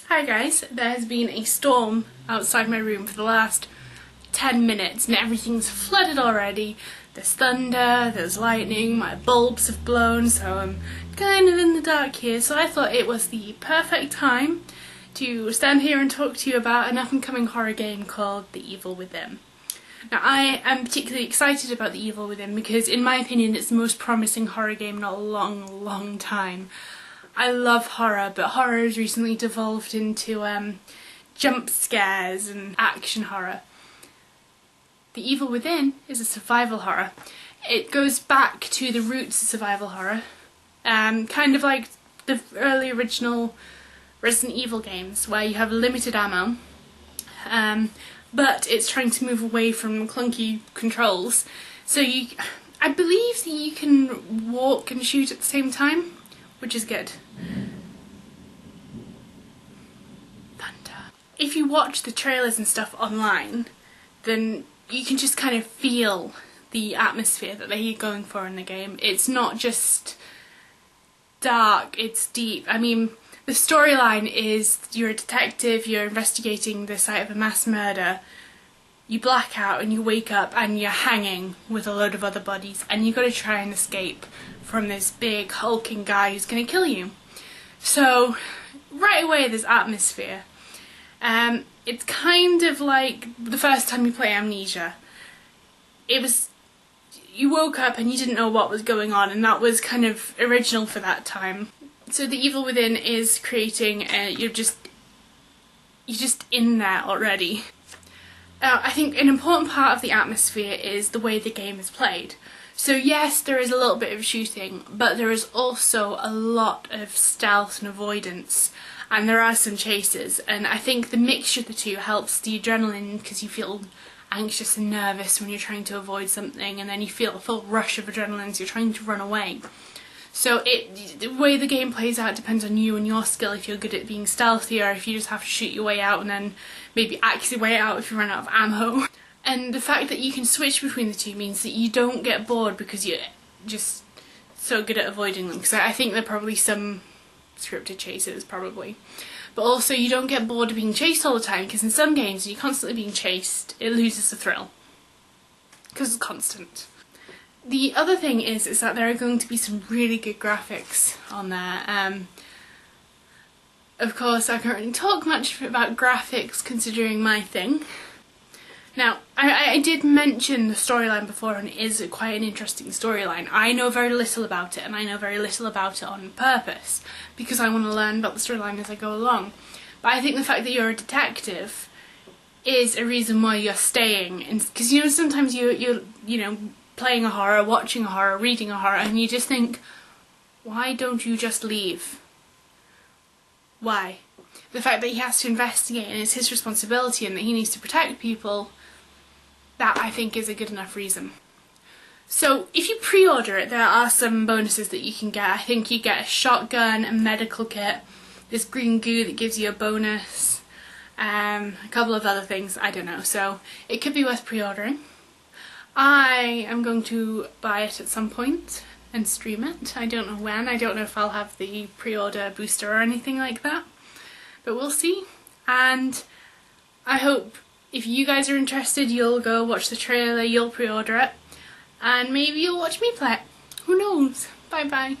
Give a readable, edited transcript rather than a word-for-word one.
Hi guys, there has been a storm outside my room for the last 10 minutes and everything's flooded already. There's thunder, there's lightning, my bulbs have blown, so I'm kind of in the dark here. So I thought it was the perfect time to stand here and talk to you about an up-and-coming horror game called The Evil Within. Now I am particularly excited about The Evil Within because in my opinion it's the most promising horror game in a long time. I love horror, but horror has recently devolved into jump scares and action horror. The Evil Within is a survival horror. It goes back to the roots of survival horror, kind of like the early original Resident Evil games where you have limited ammo, but it's trying to move away from clunky controls. So I believe that you can walk and shoot at the same time, which is good. Thunder. If you watch the trailers and stuff online, then you can just kind of feel the atmosphere that they're going for in the game. It's not just dark, it's deep. I mean, the storyline is you're a detective, you're investigating the site of a mass murder, you black out and you wake up and you're hanging with a load of other bodies and you've got to try and escape from this big hulking guy who's going to kill you. So right away there's atmosphere. It's kind of like the first time you play Amnesia. You woke up and you didn't know what was going on, and that was kind of original for that time. So The Evil Within is creating you're just in there already. I think an important part of the atmosphere is the way the game is played. So yes, there is a little bit of shooting, but there is also a lot of stealth and avoidance, and there are some chases, and I think the mixture of the two helps the adrenaline because you feel anxious and nervous when you're trying to avoid something, and then you feel a full rush of adrenaline so you're trying to run away. So the way the game plays out depends on you and your skill, if you're good at being stealthy or if you just have to shoot your way out and then maybe axe your way out if you run out of ammo. And the fact that you can switch between the two means that you don't get bored because you're just so good at avoiding them. Because I think there are probably some scripted chases, probably. But also you don't get bored of being chased all the time, because in some games when you're constantly being chased, it loses the thrill. Because it's constant. The other thing is that there are going to be some really good graphics on there. Of course, I can't really talk much about graphics considering my thing. Now, I did mention the storyline before, and it is quite an interesting storyline. I know very little about it, and I know very little about it on purpose, because I want to learn about the storyline as I go along. But I think the fact that you're a detective is a reason why you're staying, because you know sometimes you're playing a horror, watching a horror, reading a horror, and you just think, why don't you just leave? Why? The fact that he has to investigate and it's his responsibility and that he needs to protect people, that I think is a good enough reason. So if you pre-order it, there are some bonuses that you can get. I think you get a shotgun, a medical kit, this green goo that gives you a bonus, a couple of other things, I don't know. So it could be worth pre-ordering. I am going to buy it at some point and stream it. I don't know when. I don't know if I'll have the pre-order booster or anything like that. But we'll see. And I hope if you guys are interested, you'll go watch the trailer, you'll pre-order it, and maybe you'll watch me play it. Who knows? Bye bye.